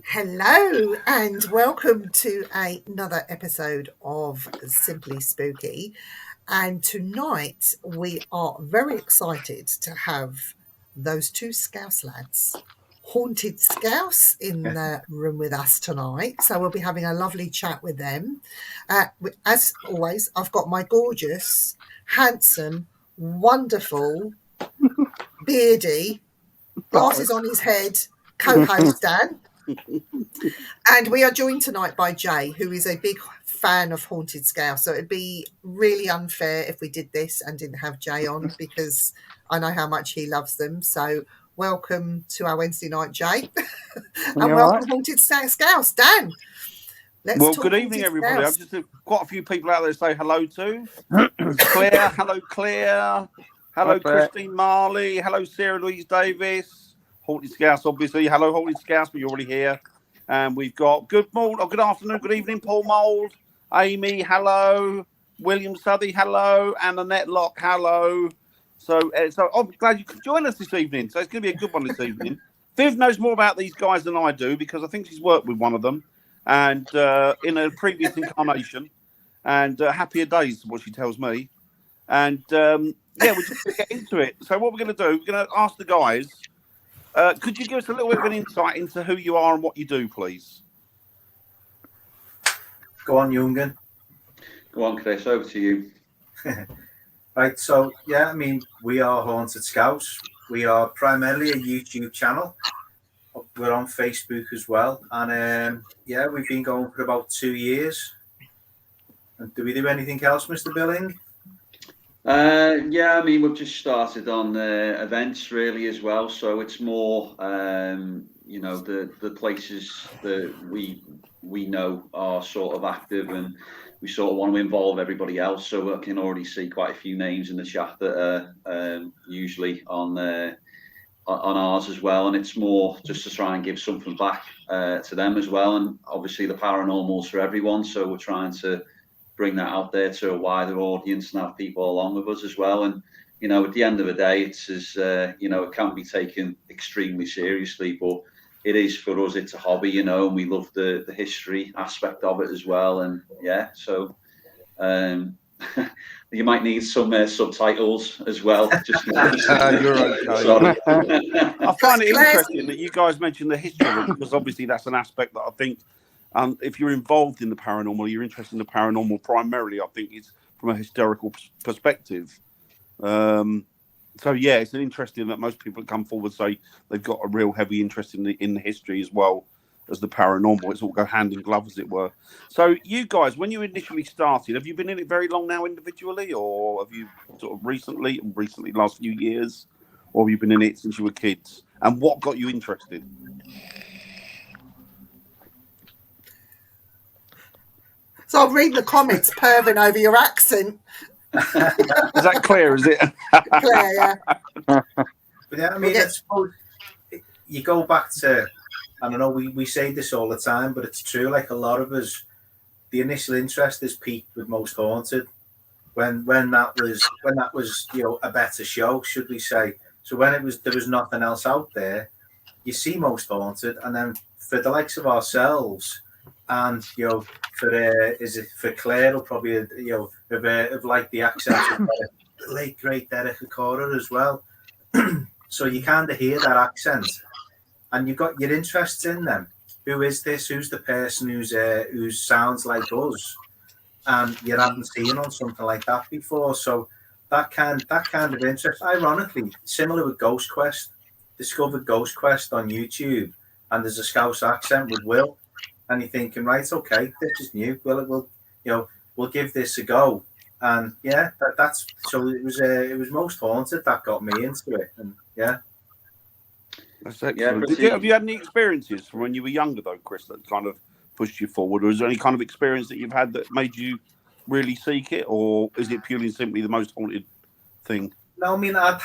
Hello and welcome to another episode of Simply Spooky. And tonight we are very excited to have those two Scouse lads, Haunted Scouse, in the room with us tonight. So we'll be having a lovely chat with them. As always, I've got my gorgeous, handsome, wonderful, beardy, glasses on his head, co-host Dan. And we are joined tonight by Jay, who is a big fan of Haunted Scouse. So it'd be really unfair if we did this and didn't have Jay on, because I know how much he loves them. So welcome to our Wednesday night, Jay. And welcome, Haunted Scouse. Dan, let's talk. Good evening, everybody. I've just quite a few people out there to say hello to. Claire, hello, Claire. Hello, Christine Marley. Hello, Sarah Louise Davis. Haunted Scouse, obviously. Hello, Haunted Scouse, but you're already here. And we've got good morning, good afternoon, good evening, Paul Mould, Amy, hello, William Southey, hello, and Annette Locke, hello. So I'm glad you could join us this evening. So it's going to be a good one this evening. Viv knows more about these guys than I do because I think she's worked with one of them, and in a previous incarnation, and happier days, what she tells me. And we're just going to get into it. So what we're going to do, we're going to ask the guys. Could you give us a little bit of an insight into who you are and what you do, please? Go on, Jungen. Go on, Chris, over to you. Right, so, we are Haunted Scouse. We are primarily a YouTube channel. We're on Facebook as well. And, we've been going for about 2 years. And do we do anything else, Mr. Billing? We've just started on events really as well, so it's more the places that we know are sort of active, and we sort of want to involve everybody else. So I can already see quite a few names in the chat that are usually on ours as well, and it's more just to try and give something back to them as well. And obviously the paranormal's for everyone, so we're trying to bring that out there to a wider audience and have people along with us as well. And at the end of the day, it's as it can be taken extremely seriously, but it is, for us, it's a hobby, and we love the history aspect of it as well. And you might need some subtitles as well. Just you're okay. Sorry. I find it interesting that you guys mentioned the history of it, because obviously that's an aspect that I think, if you're involved in the paranormal, you're interested in the paranormal primarily, I think it's from a historical perspective. It's interesting that most people that come forward say they've got a real heavy interest in the history as well as the paranormal. It's all go hand in glove, as it were. So you guys, when you initially started, have you been in it very long now individually, or have you sort of recently last few years, or have you been in it since you were kids? And what got you interested? So I'll read the comments, perving over your accent. Is that clear, is it? Clear, yeah. But you go back to, I don't know, we say this all the time, but it's true. Like a lot of us, the initial interest is peaked with Most Haunted when that was a better show, should we say. So when there was nothing else out there, you see Most Haunted, and then for the likes of ourselves, and for Claire, will probably have liked the accent of the late great Derek Acora as well. So you kind of hear that accent, and you've got your interests in them. Who is this? Who's the person who sounds like us? And you haven't seen on something like that before. So that kind of interest, ironically, similar with Ghost Quest. Discovered Ghost Quest on YouTube, and there's a Scouse accent with Will. And you're thinking, right, okay, this is new. Well, we'll give this a go. And that's so it was Most Haunted that got me into it. And that's excellent. Have you had any experiences from when you were younger, though, Chris, that kind of pushed you forward, or is there any kind of experience that you've had that made you really seek it, or is it purely and simply the Most Haunted thing? No, I mean, I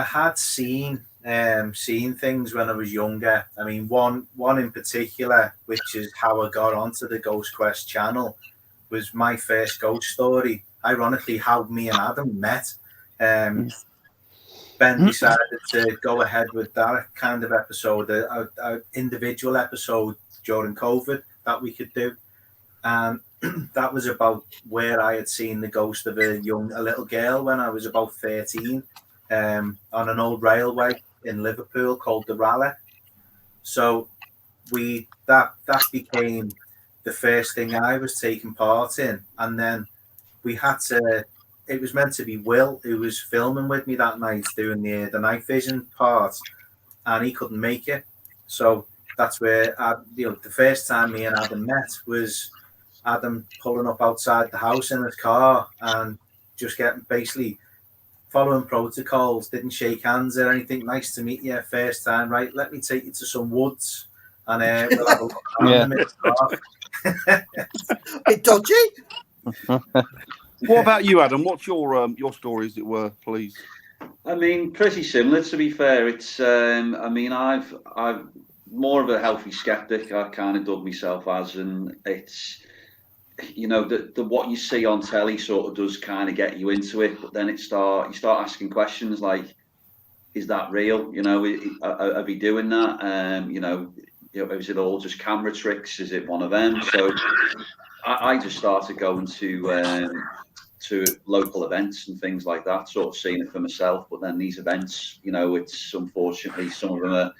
had seen things when I was younger. I mean, one in particular, which is how I got onto the Ghost Quest channel, was my first ghost story. Ironically, how me and Adam met. Ben decided to go ahead with that kind of episode, a individual episode during COVID that we could do. And that was about where I had seen the ghost of a little girl when I was about 13 on an old railway in Liverpool called the Raleigh. So that became the first thing I was taking part in. And then it was meant to be Will who was filming with me that night doing the night vision part, and he couldn't make it. So that's where the first time me and Adam met was Adam pulling up outside the house in his car and just basically following protocols, didn't shake hands or anything. Nice to meet you, first time, right? Let me take you to some woods and we'll have a look around in the Bit dodgy. What about you, Adam? What's your story, as it were, please? I mean, pretty similar, to be fair. It's I mean, I've more of a healthy skeptic. I kind of dug myself as, and it's, you know, the what you see on telly sort of does kind of get you into it, but then you start asking questions like, is that real? You know, are we doing that? You know, is it all just camera tricks? Is it one of them? So I just started going to local events and things like that, sort of seeing it for myself. But then these events, you know, it's unfortunately some of them are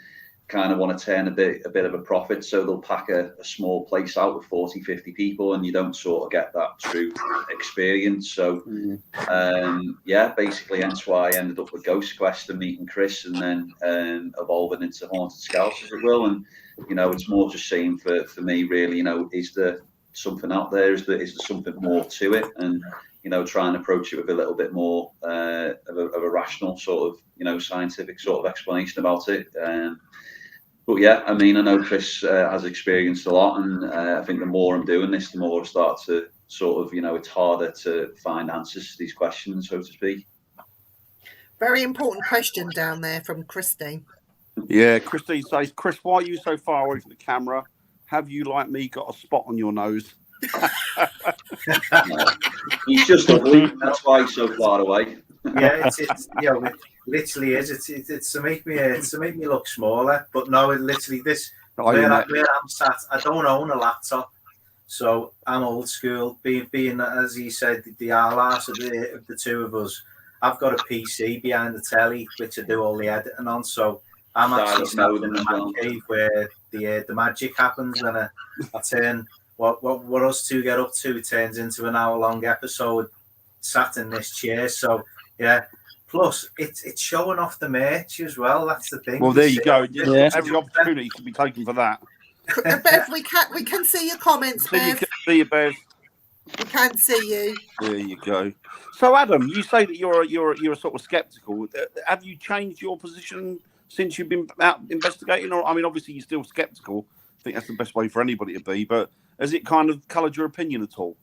kind of want to turn a bit of a profit, so they'll pack a small place out with 40, 50 people, and you don't sort of get that true experience. So yeah, basically hence why I ended up with Ghost Quest and meeting Chris, and then evolving into Haunted Scouse, as it will. And you know, it's more just saying for me really, you know, is there something out there? Is there something more to it? And you know, try and approach it with a little bit more of a rational sort of, you know, scientific sort of explanation about it. But yeah, I mean, I know Chris has experienced a lot, and I think the more I'm doing this, the more I start to sort of, you know, it's harder to find answers to these questions, so to speak. Very important question down there from Christine. Yeah, Christine says, Chris, why are you so far away from the camera? Have you, like me, got a spot on your nose? No. He's just ugly. That's why he's so far away. Yeah, it's you know, it literally is. It's to make me look smaller. But no, it literally where I'm sat, I don't own a laptop, so I'm old school. Being as he said, the last of the two of us, I've got a PC behind the telly which I do all the editing on. So I'm actually sat in the man cave where the magic happens when I turn what us two get up to turns into an hour-long episode sat in this chair. So yeah, plus it's showing off the merch as well. That's the thing. Well, there you go. Yeah. Every opportunity should be taken for that. Bev, we can see your comments, Bev. See you, Bev. We can see you. There you go. So, Adam, you say that you're sort of skeptical. Have you changed your position since you've been out investigating? Or I mean, obviously you're still skeptical. I think that's the best way for anybody to be. But has it kind of coloured your opinion at all?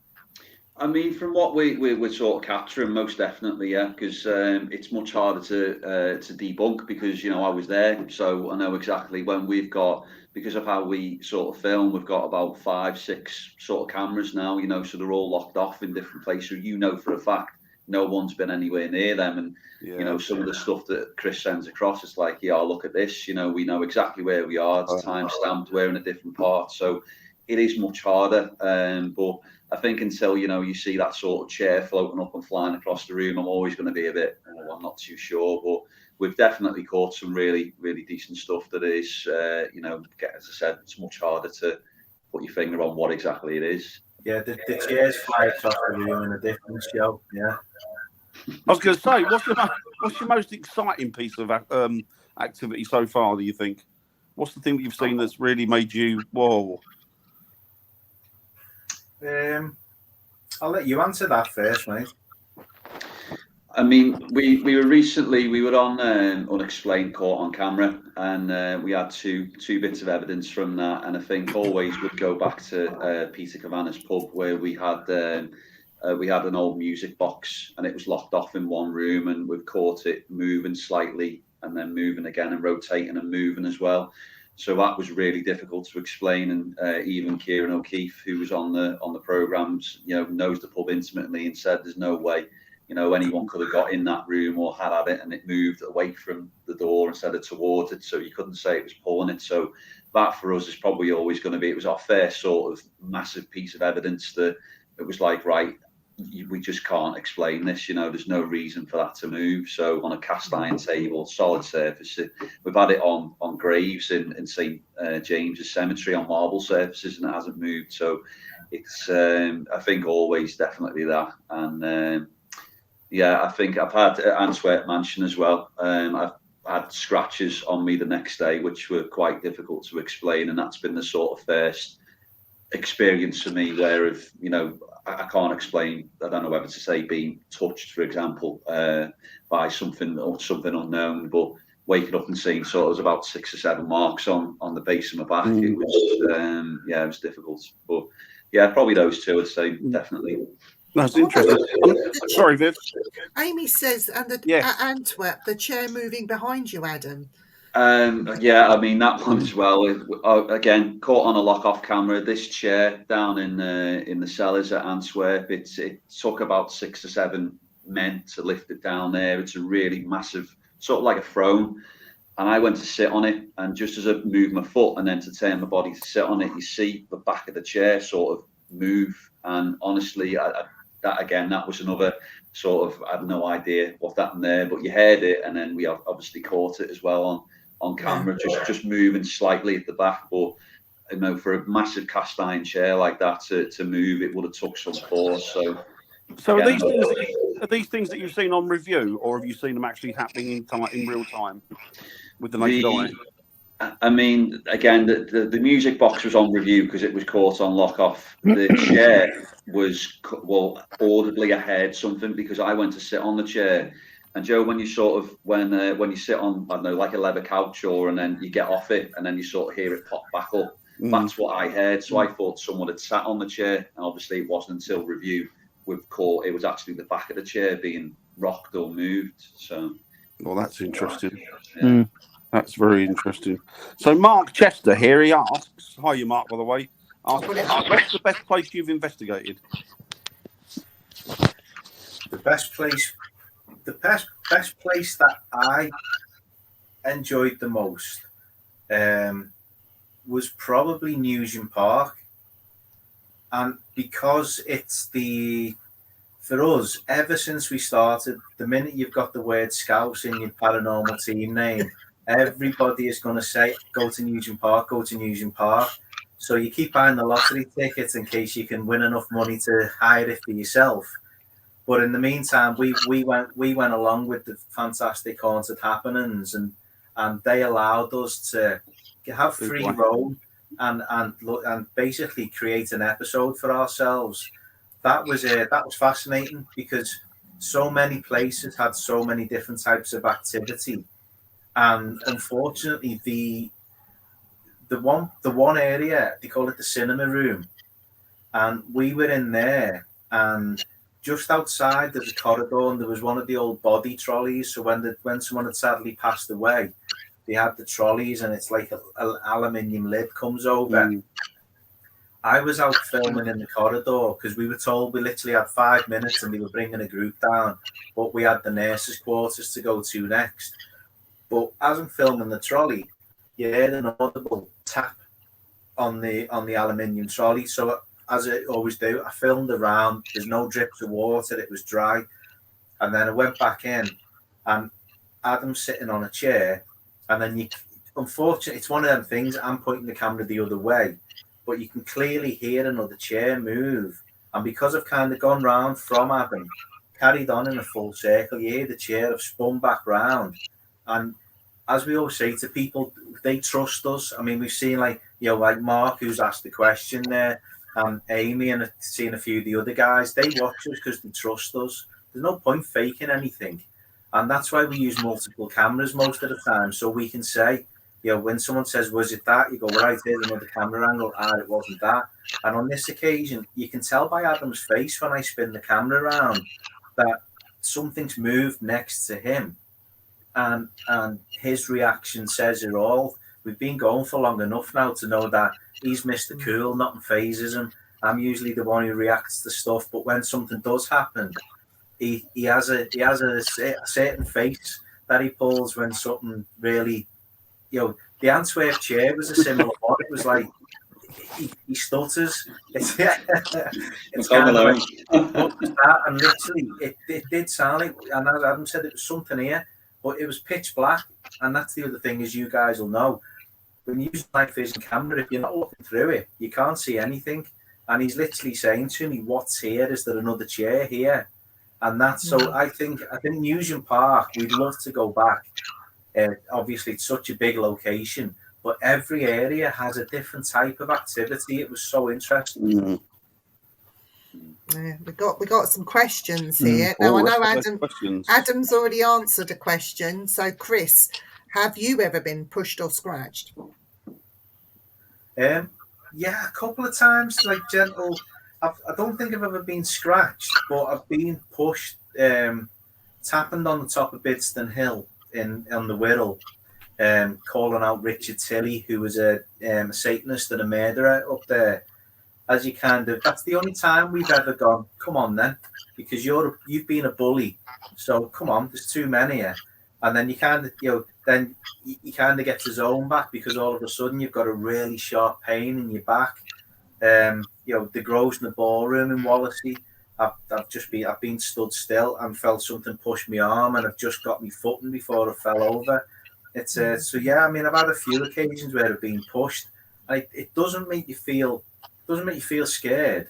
I mean, from what we're sort of capturing, most definitely, yeah, because it's much harder to debunk, because, you know, I was there, so I know exactly when we've got, because of how we sort of film, we've got about 5, 6 sort of cameras now, you know, so they're all locked off in different places. You know, for a fact, no one's been anywhere near them, and you know, some of the stuff that Chris sends across, it's like, yeah, look at this, you know, we know exactly where we are. It's time stamped. We're in a different part, so it is much harder. But I think until, you know, you see that sort of chair floating up and flying across the room, I'm always going to be a bit, I'm not too sure. But we've definitely caught some really, really decent stuff that is, you know, as I said, it's much harder to put your finger on what exactly it is. Yeah, the chairs fly across the room in a different show. Yeah. I was going to say, what's your most exciting piece of activity so far, do you think? What's the thing that you've seen that's really made you, whoa? I'll let you answer that first, mate. I mean, we were on Unexplained Caught on Camera, and we had two bits of evidence from that, and I think always would go back to Peter Cavanagh's pub, where we had an old music box, and it was locked off in one room, and we've caught it moving slightly and then moving again and rotating and moving as well. So that was really difficult to explain, and even Kieran O'Keefe, who was on the programs, you know, knows the pub intimately, and said there's no way, you know, anyone could have got in that room or had it, and it moved away from the door instead of towards it, so you couldn't say it was pulling it. So that for us is probably always going to be, it was our first sort of massive piece of evidence that it was like, right, we just can't explain this, you know, there's no reason for that to move. So on a cast iron table, solid surface, we've had it on graves in St James's Cemetery on marble surfaces, and it hasn't moved. So it's I think always definitely that. And yeah, I think I've had Antwerp Mansion as well. I've had scratches on me the next day, which were quite difficult to explain, and that's been the sort of first experience for me where, if you know, I can't explain. I don't know whether to say being touched, for example, by something unknown, but waking up and seeing sort of, was about 6 or 7 marks on the base of my back. It was yeah, it was difficult, but yeah, probably those two. I'd say definitely. That's interesting. Sorry, Viv. Amy says, and Yes. at Antwerp, the chair moving behind you, Adam. Yeah, I mean that one as well. Again, caught on a lock-off camera. This chair down in the cellars at Antwerp, it took about 6 or 7 men to lift it down there. It's a really massive, sort of like a throne. And I went to sit on it, and just as I moved my foot and then to turn my body to sit on it, you see the back of the chair sort of move. And honestly, that was another sort of, I had no idea what happened there, but you heard it, and then we obviously caught it as well on camera, just moving slightly at the back. But you know, for a massive cast iron chair like that to move, it would have took some force. So are these things that you've seen on review, or have you seen them actually happening in real time with the naked eye? I mean, again, the music box was on review because it was caught on lock off. The chair was, well, audibly I heard something because I went to sit on the chair. And Joe, when you sort of when you sit on, I don't know, like a leather couch, and then you get off it and then you sort of hear it pop back up. That's what I heard. So I thought someone had sat on the chair, and obviously it wasn't until review we've caught it was actually the back of the chair being rocked or moved. So, well, that's interesting. Yeah. That's very interesting. So Mark Chester here, he asks, hi, you Mark, by the way, asks, what's the best place you've investigated? The best place that I enjoyed the most was probably Nugent Park. And because it's for us, ever since we started, the minute you've got the word Scouse in your paranormal team name, everybody is going to say, go to Nugent Park, go to Nugent Park. So you keep buying the lottery tickets in case you can win enough money to hire it for yourself. But in the meantime, we went along with the fantastic haunted happenings, and they allowed us to have free roam and basically create an episode for ourselves. That was fascinating because so many places had so many different types of activity. And unfortunately, the one area, they call it the cinema room, and we were in there, and just outside there's a corridor, and there was one of the old body trolleys. So when someone had sadly passed away, they had the trolleys, and it's like an aluminium lid comes over. I was out filming in the corridor because we were told we literally had 5 minutes, and they were bringing a group down, but we had the nurses' quarters to go to next. But as I'm filming the trolley, you heard an audible tap on the aluminium trolley. So as I always do, I filmed around. There's no drips of water. It was dry. And then I went back in, and Adam's sitting on a chair. And then unfortunately, it's one of them things. I'm pointing the camera the other way, but you can clearly hear another chair move. And because I've kind of gone round from Adam, carried on in a full circle, you hear the chair have spun back round. And as we always say to people, they trust us. I mean, we've seen like Mark, who's asked the question there, and Amy, and I've seen a few of the other guys. They watch us because they trust us. There's no point faking anything. And that's why we use multiple cameras most of the time. So we can say, when someone says, was it that? You go, right, here's another camera angle. It wasn't that. And on this occasion, you can tell by Adam's face when I spin the camera around that something's moved next to him. And his reaction says it all. We've been going for long enough now to know that he's Mr. Cool, nothing phases him. I'm usually the one who reacts to stuff, but when something does happen, he has a certain face that he pulls when something really, the Antwerp chair was a similar one. It was like he stutters. It's kind of like what was that? And literally, it did sound like, and as Adam said, it was something here, but it was pitch black. And that's the other thing, as you guys will know, when you use night vision camera, if you're not looking through it, you can't see anything. And he's literally saying to me, "What's here? Is there another chair here?" And that's so. I think Newsham Park, we'd love to go back. Obviously, it's such a big location, but every area has a different type of activity. It was so interesting. Yeah, we got some questions here. Now I know Adam's already answered a question. So Chris, have you ever been pushed or scratched? Yeah, a couple of times, like gentle. I don't think I've ever been scratched, but I've been pushed, tapping on the top of Bidston Hill on the Wirral, calling out Richard Tilley, who was a Satanist and a murderer up there. As you that's the only time we've ever gone, come on then, because you've been a bully, so come on, there's too many here. And then you kind of get your zone back, because all of a sudden you've got a really sharp pain in your back. The Grosvenor Ballroom in Wallasey, I've been stood still and felt something push my arm, and I've just got my footing before I fell over. It's so yeah. I mean, I've had a few occasions where I've been pushed. It doesn't make you feel scared.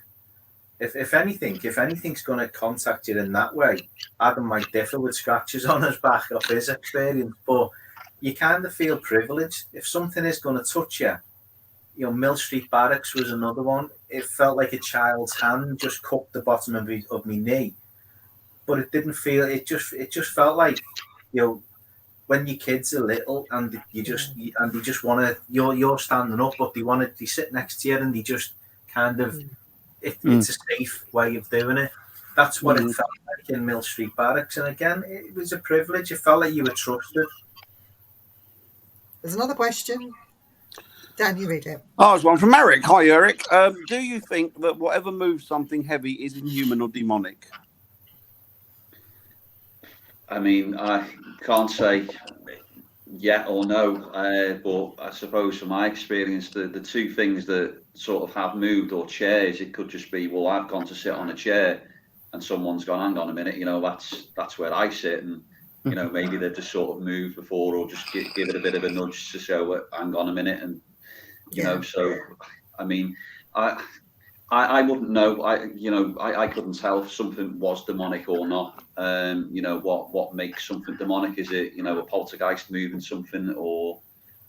If anything's going to contact you in that way, Adam might differ with scratches on his back off his experience, but you kind of feel privileged. If something is going to touch you, Mill Street Barracks was another one. It felt like a child's hand just cupped the bottom of my knee, but it didn't feel. It just felt like, when your kids are little and you just want to, you're standing up, but they sit next to you and they just kind of. It's a safe way of doing it. That's what it felt like in Mill Street Barracks. And again, it was a privilege. It felt like you were trusted. There's another question. Dan, you read it. Oh, it's one from Eric. Hi, Eric. Do you think that whatever moves something heavy is inhuman or demonic? I mean, I can't say yeah or no, but I suppose from my experience, the two things that sort of have moved, or chairs, it could just be, well, I've gone to sit on a chair and someone's gone, hang on a minute, that's where I sit, and maybe they've just sort of moved before, or just give it a bit of a nudge to show, hang on a minute, and so I mean, I wouldn't know. I couldn't tell if something was demonic or not. What makes something demonic? Is it a poltergeist moving something, or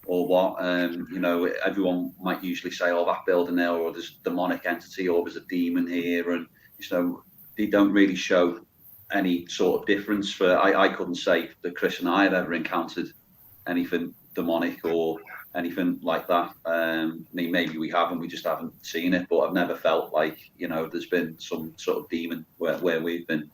what? Everyone might usually say, "Oh, that building there, or there's a demonic entity, or there's a demon here," and they don't really show any sort of difference. I couldn't say that Chris and I have ever encountered anything demonic or anything like that. Maybe we haven't, we just haven't seen it, but I've never felt like there's been some sort of demon where we've been.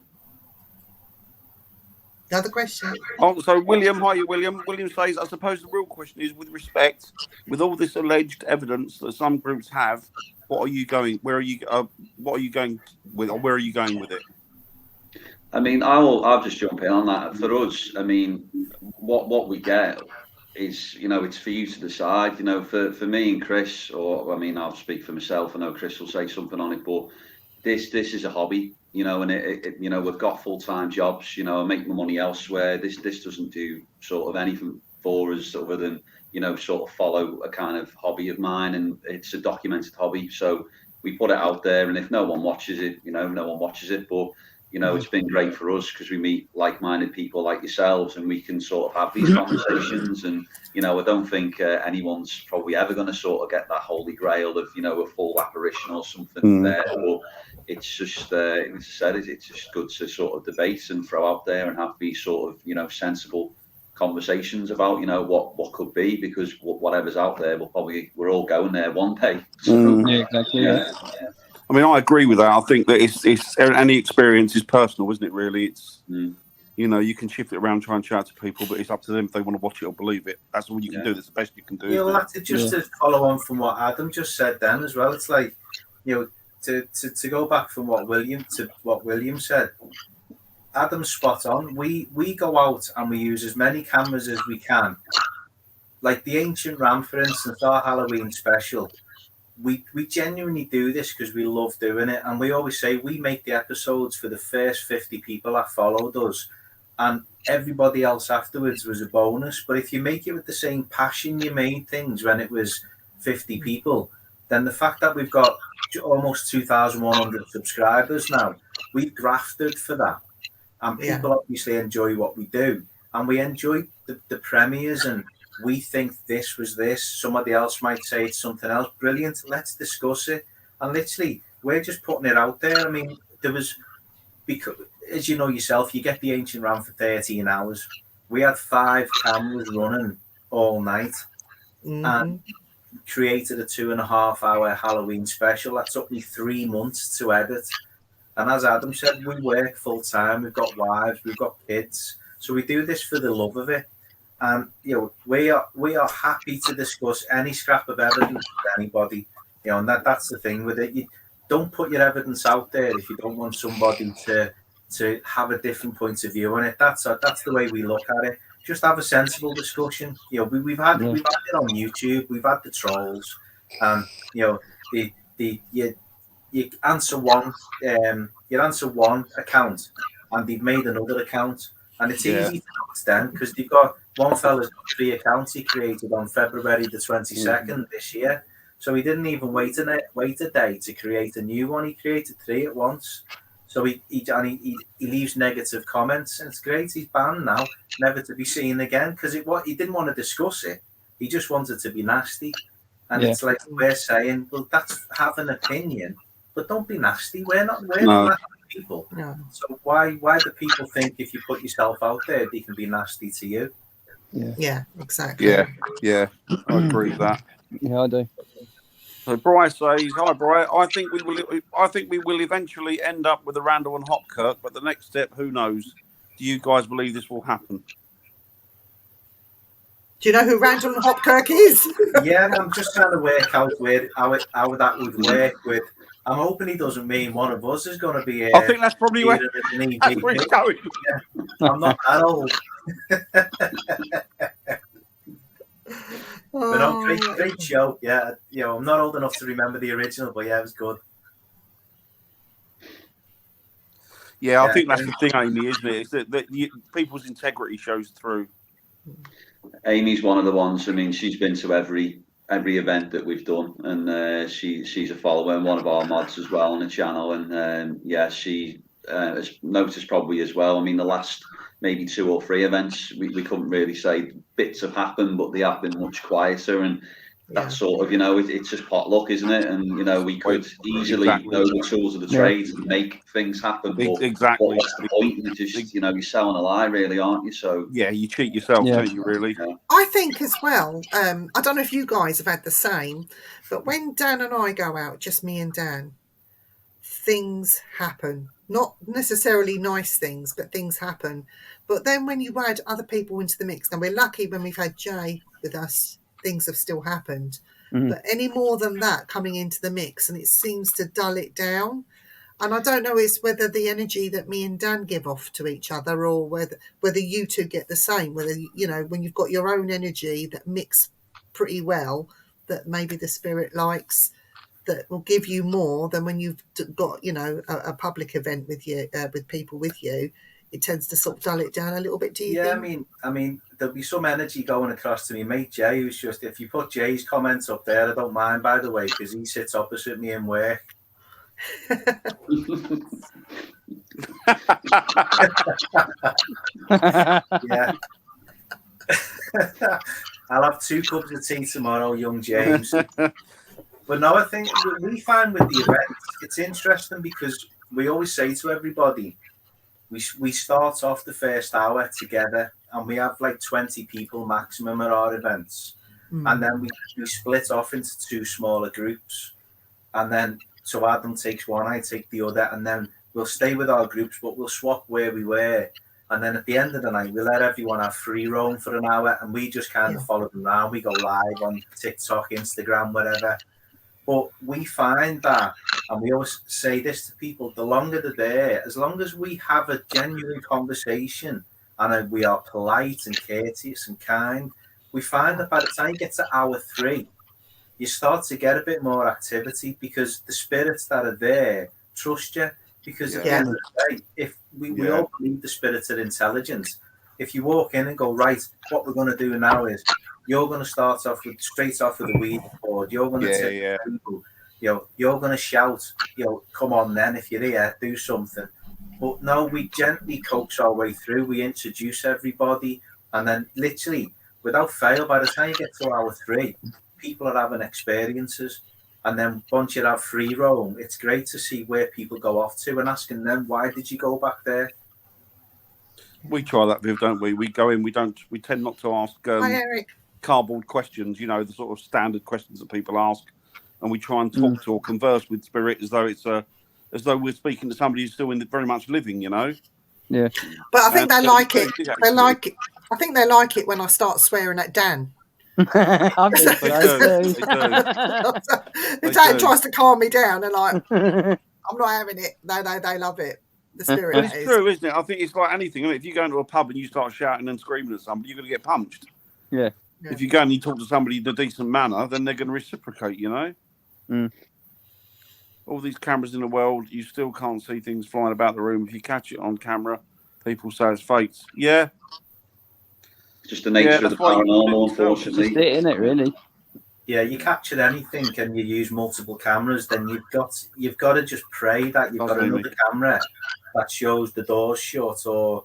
Another question. Oh, so William, hi William. William says, I suppose the real question is, with respect, with all this alleged evidence that some groups have, what are you going? Where are you? What are you going with, or where are you going with it? I mean, I'll just jump in on that. For us, I mean, what we get is, it's for you to decide. For me and Chris, or I mean, I'll speak for myself. I know Chris will say something on it, but this is a hobby, and we've got full-time jobs. I make my money elsewhere. This doesn't do sort of anything for us other than sort of follow a kind of hobby of mine, and it's a documented hobby. So we put it out there, and if no one watches it, no one watches it. But it's been great for us because we meet like-minded people like yourselves, and we can sort of have these conversations. And I don't think anyone's probably ever going to sort of get that holy grail of a full apparition or something there. But it's just, as I said, it's just good to sort of debate and throw out there and have these sort of sensible conversations about what could be, because whatever's out there, we're all going there one day. So, yeah, exactly. Yeah. I mean, I agree with that. I think that it's any experience is personal, isn't it? Really, it's you can shift it around, try and chat to people, but it's up to them if they want to watch it or believe it. That's all you can do. That's the best you can do. Yeah, to follow on from what Adam just said, then as well. It's like to go back from what William said. Adam's spot on. We go out and we use as many cameras as we can. Like the Ancient Ram, for instance, our Halloween special. We genuinely do this because we love doing it, and we always say we make the episodes for the first 50 people that followed us, and everybody else afterwards was a bonus. But if you make it with the same passion you made things when it was 50 people, then the fact that we've got almost 2,100 subscribers now, we've grafted for that, and people obviously enjoy what we do, and we enjoy the premieres, and we think this was this. Somebody else might say it's something else. Brilliant. Let's discuss it. And literally, we're just putting it out there. I mean, there was, because as you know yourself, you get the Ancient Ram for 13 hours. We had 5 cameras running all night and created a 2.5-hour Halloween special. That took me 3 months to edit. And as Adam said, we work full time. We've got wives, we've got kids. So we do this for the love of it. And we are happy to discuss any scrap of evidence with anybody. And that's the thing with it. You don't put your evidence out there if you don't want somebody to have a different point of view on it. That's the way we look at it. Just have a sensible discussion. We've had it on YouTube. We've had the trolls, and you answer one account, and they've made another account. And it's easy to notice them because they've got one fella's got 3 accounts he created on February the 22nd this year. So he didn't even wait a day to create a new one. He created 3 at once. So he leaves negative comments, and it's great. He's banned now, never to be seen again, because he didn't want to discuss it. He just wanted to be nasty. And it's like we're saying, well, that's have an opinion, but don't be nasty. We're not nasty people. No. So why do people think if you put yourself out there, they can be nasty to you? Yeah, exactly. Yeah, I agree with that. Yeah, I do. So Bryce says, "Hi, Bryce. I think we will eventually end up with a Randall and Hopkirk, but the next step, who knows? Do you guys believe this will happen?" Do you know who Randall and Hopkirk is? Yeah, I'm just trying to work out how that would work with. I'm hoping he doesn't mean one of us is going to be. I think that's probably where he's going. Yeah. I'm not that old. But no, great show. Yeah, I'm not old enough to remember the original, but it was good. Yeah, I think that's the thing, Amy, isn't it? It's that people's integrity shows through. Amy's one of the ones. I mean, she's been to every event that we've done, and she's a follower and one of our mods as well on the channel. And she has noticed probably as well. I mean, the last maybe 2 or 3 events, we couldn't really say bits have happened, but they have been much quieter, and that's sort of, it's just potluck, isn't it? And we could easily know the tools of the trade and make things happen. But exactly. What's the point? You just you're selling a lie, really, aren't you? So yeah, you cheat yourself, don't you? Really. I think as well. I don't know if you guys have had the same, but when Dan and I go out, just me and Dan, things happen. Not necessarily nice things, but things happen. But then when you add other people into the mix, and we're lucky when we've had Jay with us, things have still happened. But any more than that coming into the mix, and it seems to dull it down. And I don't know it's whether the energy that me and Dan give off to each other, or whether you two get the same, whether, when you've got your own energy that mix pretty well, that maybe the spirit likes, that will give you more than when you've got, a public event with you, with people with you. It tends to sort of dull it down a little bit. Do you think? I mean, there'll be some energy going across to me mate Jay, who's just, if you put Jay's comments up there, I don't mind, by the way, because he sits opposite me in work. Yeah. I'll have 2 cups of tea tomorrow, young James. But no, I think we find with the events, it's interesting because we always say to everybody, we start off the first hour together, and we have like 20 people maximum at our events. And then we split off into 2 smaller groups. And then, so Adam takes one, I take the other, and then we'll stay with our groups, but we'll swap where we were. And then at the end of the night, we let everyone have free roam for an hour, and we just kind of follow them around. We go live on TikTok, Instagram, whatever. But we find that, and we always say this to people, the longer they're there, as long as we have a genuine conversation and we are polite and courteous and kind, we find that by the time you get to hour 3, you start to get a bit more activity because the spirits that are there trust you. Because at the end of the day, if we all believe the spirits are intelligent, if you walk in and go, right, what we're going to do now is you're going to start off with straight off with the weed board, you're going to take the table, you're going to shout, come on then, if you're here, do something. But no, we gently coax our way through, we introduce everybody, and then literally, without fail, by the time you get to hour 3, people are having experiences. And then once you have free roam, it's great to see where people go off to and asking them, why did you go back there? We try that, Viv, don't we? We go in, we tend not to ask cardboard questions, the sort of standard questions that people ask. And we try and talk to or converse with spirit as though we're speaking to somebody who's still very much living, Yeah. But I think they like it. They like it. I think they like it when I start swearing at Dan. I think so. If Dan tries to calm me down, and like, I'm not having it. No, they love it. The spirit. But it's true, isn't it? I think it's like anything. If you go into a pub and you start shouting and screaming at somebody, you're going to get punched. Yeah. If you go and you talk to somebody in a decent manner, then they're going to reciprocate, All these cameras in the world, you still can't see things flying about the room. If you catch it on camera, people say it's fake. Yeah. Just the nature of the paranormal, unfortunately. Just it, isn't it, really? Yeah, you capture anything and you use multiple cameras, then you've got to just pray that you've got another camera that shows the door shut or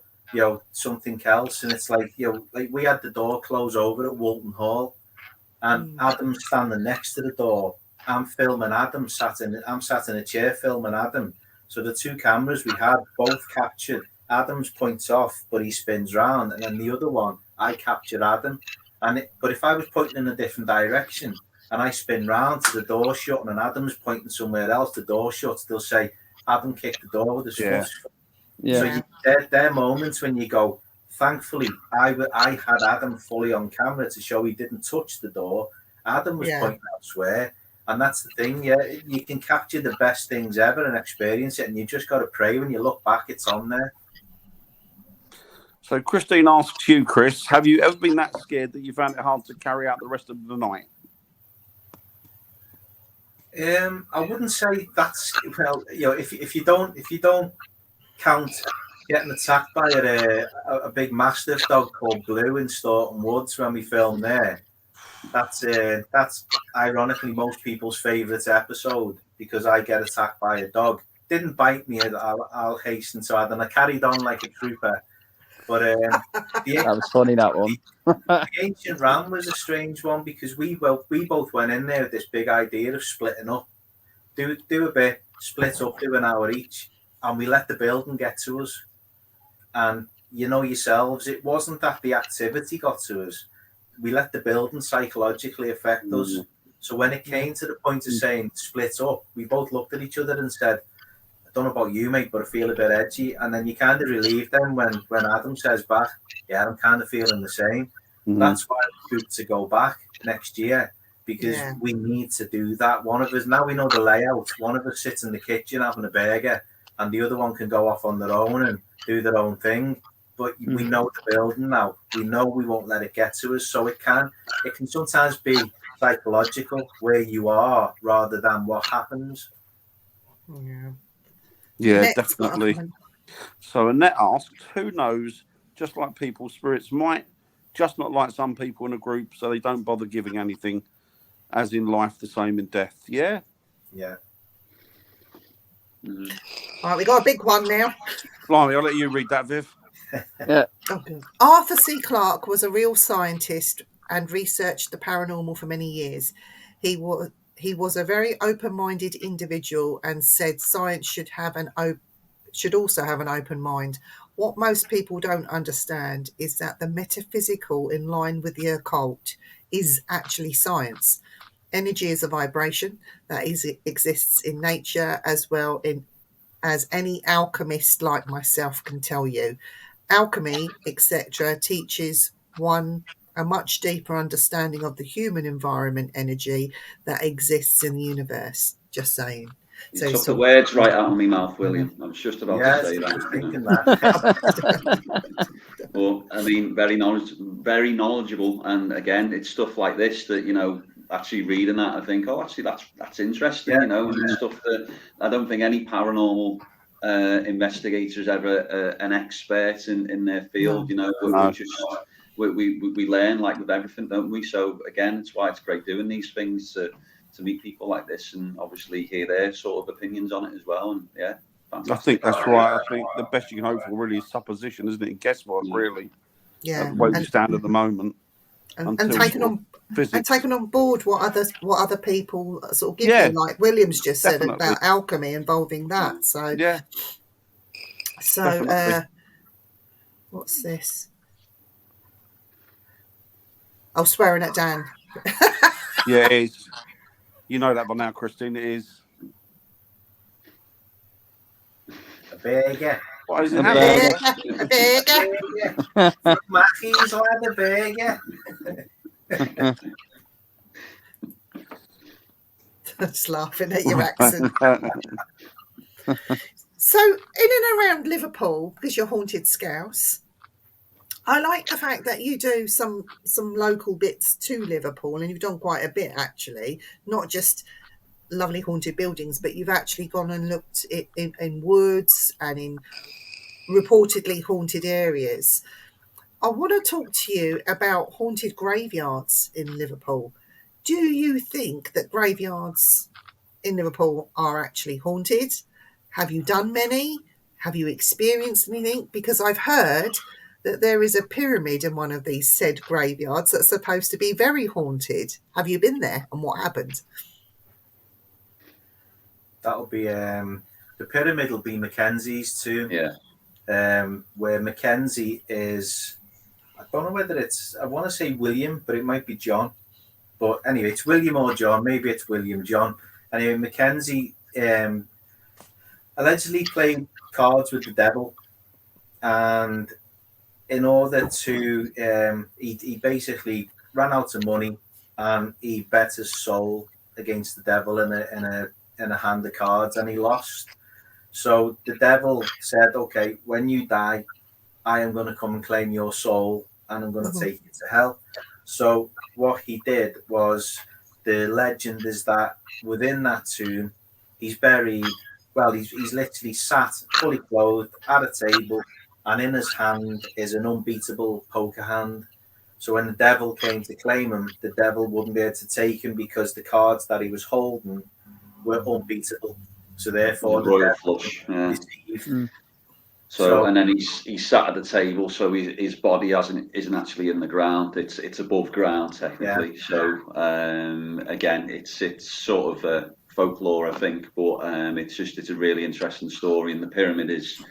something else. And it's like like we had the door close over at Walton Hall, and Adam's standing next to the door. I'm filming Adam. I'm sat in a chair filming Adam. So the 2 cameras we had both captured. Adam's points off, but he spins round, and then the other one I captured Adam. But if I was pointing in a different direction and I spin round to the door shut and Adam's pointing somewhere else, the door shuts, they'll say Adam kicked the door with his foot. Yeah. So there are moments when you go, thankfully, I had Adam fully on camera to show he didn't touch the door. Adam was pointing elsewhere. And that's the thing, you can capture the best things ever and experience it, and you just got to pray when you look back, it's on there. So Christine asks you, Chris, have you ever been that scared that you found it hard to carry out the rest of the night? I wouldn't say that's if you don't count getting attacked by a big mastiff dog called Blue in Staunton Woods when we filmed there. That's ironically most people's favourite episode because I get attacked by a dog. Didn't bite me. I'll hasten to add, and I carried on like a trooper. But that was funny, that one. The ancient ram was a strange one because we both went in there with this big idea of splitting up, do a bit, split up, do an hour each, and we let the building get to us. And yourselves, it wasn't that the activity got to us. We let the building psychologically affect us. So when it came to the point of saying split up, we both looked at each other and said, I don't know about you, mate, but I feel a bit edgy. And then you kind of relieve them when Adam says back, yeah, I'm kind of feeling the same. That's why it's good to go back next year because we need to do that. One of us, now we know the layout, one of us sits in the kitchen having a burger and the other one can go off on their own and do their own thing. But we know the building now. We know we won't let it get to us. So it can sometimes be psychological where you are rather than what happens. Yeah, definitely. So Annette asked, who knows, just like people, spirits might just not like some people in a group, so they don't bother giving anything, as in life, the same in death. Yeah? Yeah. All right, we got a big one now. Blimey, I'll let you read that, Viv. Yeah. Okay. Arthur C. Clarke was a real scientist and researched the paranormal for many years. He was a very open-minded individual and said science should also have an open mind. What most people don't understand is that the metaphysical in line with the occult is actually science. Energy is a vibration that exists in nature as well as any alchemist like myself can tell you. Alchemy, etc., teaches one a much deeper understanding of the human environment energy that exists in the universe. Just saying. You So took the words right out of my mouth, William. I was just about to say I that. was thinking that. Well, I mean, very knowledgeable, and again, it's stuff like this that actually reading that, I think, oh, actually, that's interesting, and it's stuff that I don't think any paranormal investigator is ever an expert in their field. We learn like with everything, don't we? So again, it's why it's great doing these things to meet people like this and obviously hear their sort of opinions on it as well. And yeah, fantastic. I think that's right. I think the best you can hope for really is supposition, isn't it? And guesswork, really. Yeah. The way we stand at the moment. And taking on board what other people sort of give you, like William's just said about alchemy involving that. So what's this? Oh, swearing at Dan. Yeah, it is. You know that by now, Christine. It is. A burger. What is it? A burger. Mackey's like a burger. Just laughing at your accent. So, in and around Liverpool, because you're haunted Scouse, I like the fact that you do some local bits to Liverpool, and you've done quite a bit actually, not just lovely haunted buildings, but you've actually gone and looked in woods and in reportedly haunted areas. I want to talk to you about haunted graveyards in Liverpool. Do you think that graveyards in Liverpool are actually haunted? Have you done many? Have you experienced anything? Because I've heard that there is a pyramid in one of these said graveyards that's supposed to be very haunted. Have you been there, and what happened? That'll be the pyramid will be Mackenzie's too. Yeah. Where Mackenzie is, I don't know whether it's, I want to say William, but it might be John. But anyway, it's William or John. Maybe it's William John. Anyway, Mackenzie allegedly played cards with the devil, and in order to, he basically ran out of money, and he bet his soul against the devil in a hand of cards, and he lost. So the devil said, "Okay, when you die, I am going to come and claim your soul, and I'm going to take you to hell." So what he did was, the legend is that within that tomb, he's buried. Well, he's literally sat fully clothed at a table, and in his hand is an unbeatable poker hand. So when the devil came to claim him, the devil wouldn't be able to take him because the cards that he was holding were unbeatable. So therefore, the royal flush. Yeah. So and then he's sat at the table, so his body isn't actually in the ground. It's above ground technically. Yeah. So again, it's sort of folklore, I think, but it's a really interesting story, and the pyramid is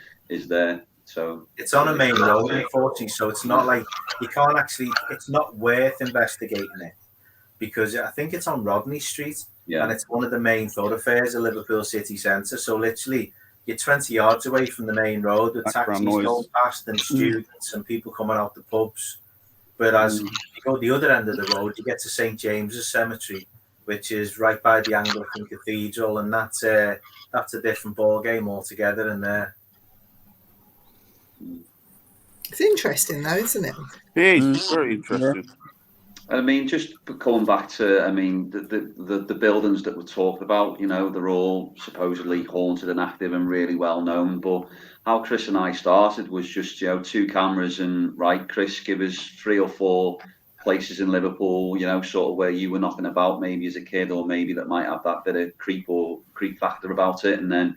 there. So it's on a main road, unfortunately. So it's not like you can't actually. It's not worth investigating it because I think it's on Rodney Street, and it's one of the main thoroughfares of Liverpool city centre. So literally, you're 20 yards away from the main road with taxis going past and students and people coming out the pubs. Whereas you go the other end of the road, you get to St James's Cemetery, which is right by the Anglican Cathedral, and that's a different ball game altogether. And it's interesting, though, isn't it? It is very interesting. I mean, just coming back to, I mean, the buildings that were talked about, they're all supposedly haunted and active and really well known. But how Chris and I started was just, 2 cameras and, right, Chris, give us 3 or 4 places in Liverpool, sort of where you were knocking about maybe as a kid, or maybe that might have that bit of creep factor about it. And then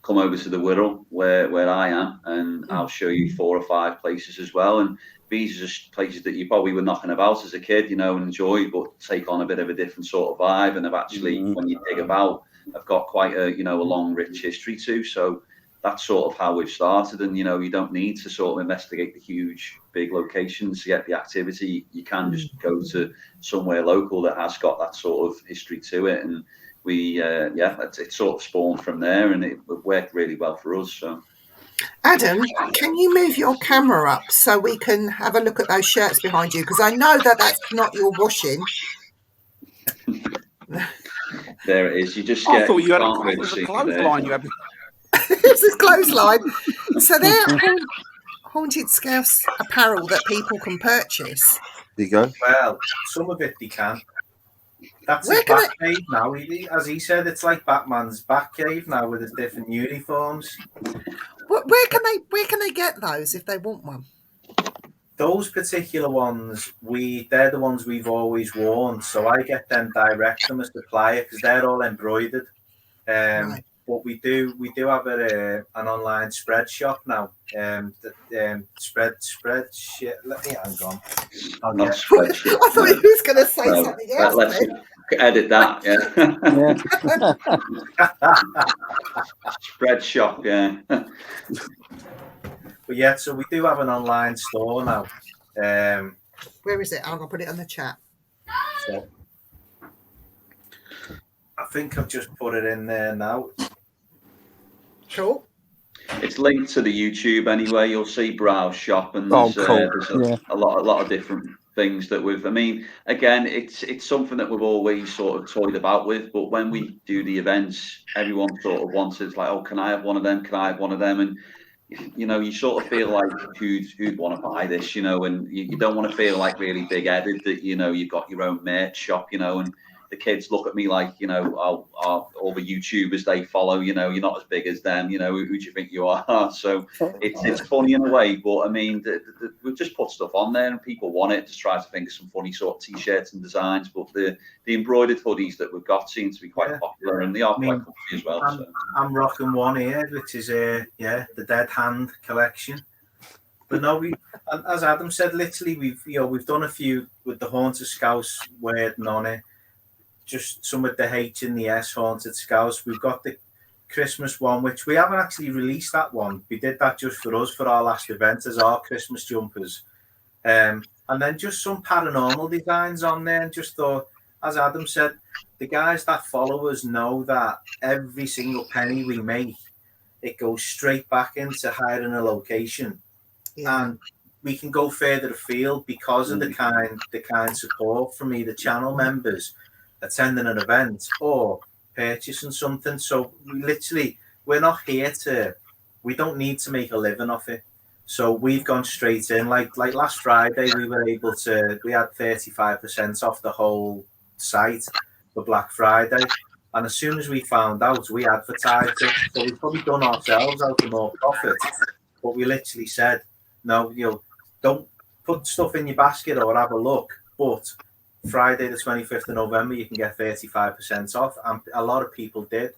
come over to the Wirral where I am, and I'll show you 4 or 5 places as well. And these are just places that you probably were knocking about as a kid, and enjoy, but take on a bit of a different sort of vibe. And have actually, when you dig about, I've got quite a long, rich history too. So that's sort of how we've started. And you don't need to sort of investigate the huge, big locations to get the activity. You can just go to somewhere local that has got that sort of history to it. And we, it sort of spawned from there, and it worked really well for us. So. Adam, can you move your camera up so we can have a look at those shirts behind you? Because I know that that's not your washing. There it is. You just I get. thought you had can't really a see clothesline. there. You had. It's a clothesline. So they're haunted Scouse apparel that people can purchase. There you go. Well, some of it they can. That's Where his can back cave now. As he said, it's like Batman's back cave now with his different uniforms. Where can they get those if they want one? Those particular ones, they're the ones we've always worn. So I get them direct from a supplier because they're all embroidered. Right. But we do have an online spread shop now. Spread shit. Let me hang on. Not I spreadsheet. thought he was going to say No, something else. let's edit that. Yeah. Spread shop. Yeah. But yeah, so we do have an online store now. Where is it? I'm going to put it on the chat. So I think I've just put it in there now. Cool. It's linked to the YouTube anyway. You'll see browse shop, and Oh, there's, cool. there's a lot of different things that we've. I mean, again, it's something that we've always sort of toyed about with. But when we do the events, everyone sort of wants it. It's like, oh, can I have one of them? Can I have one of them? And you sort of feel like who'd want to buy this, and you don't want to feel like really big-headed that you've got your own merch shop, and the kids look at me like, all the YouTubers they follow, you're not as big as them, who do you think you are? So it's funny in a way, but I mean, we've just put stuff on there and people want it, just try to think of some funny sort of t-shirts and designs, but the embroidered hoodies that we've got seem to be quite popular, and they are quite comfy as well. I'm rocking one here, which is the Dead Hand collection. But no, as Adam said, literally we've done a few with the Haunted Scouse wording on it. Just some of the H and the S Haunted Scouse. We've got the Christmas one, which we haven't actually released that one. We did that just for us for our last event as our Christmas jumpers. And then just some paranormal designs on there. And just thought, as Adam said, the guys that follow us know that every single penny we make, it goes straight back into hiring a location. Yeah. And we can go further afield because of the kind support from either channel members attending an event or purchasing something. So we're not here we don't need to make a living off it. So we've gone straight in. Like last Friday, we had 35% off the whole site for Black Friday. And as soon as we found out, we advertised it. So we've probably done ourselves out of more profit. But we literally said, no, don't put stuff in your basket or have a look. But Friday, the 25th of November, you can get 35% off. And a lot of people did.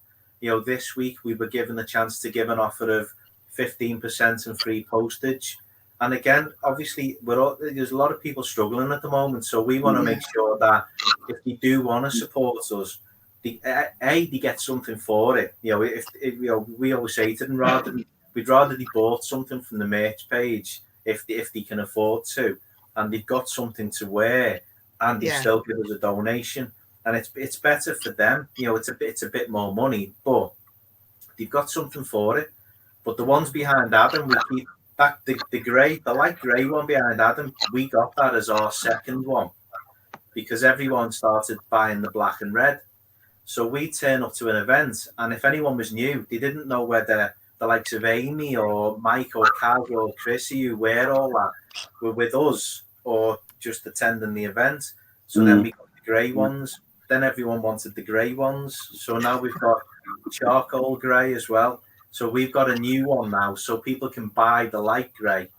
This week we were given the chance to give an offer of 15% and free postage. And again, obviously, there's a lot of people struggling at the moment. So we want to make sure that if you do want to support us, they get something for it. We always say to them, we'd rather they bought something from the merch page if they can afford to, and they've got something to wear, and they still give us a donation, and it's better for them. It's a bit more money, but they've got something for it. But the ones behind Adam, we keep that the light grey one behind Adam. We got that as our second one because everyone started buying the black and red. So we turn up to an event, and if anyone was new, they didn't know whether the likes of Amy or Mike or Kaz or Chrissy who wear all that were with us or just attending the event. So then we got the grey ones. Then everyone wanted the grey ones. So now we've got charcoal grey as well. So we've got a new one now, so people can buy the light grey.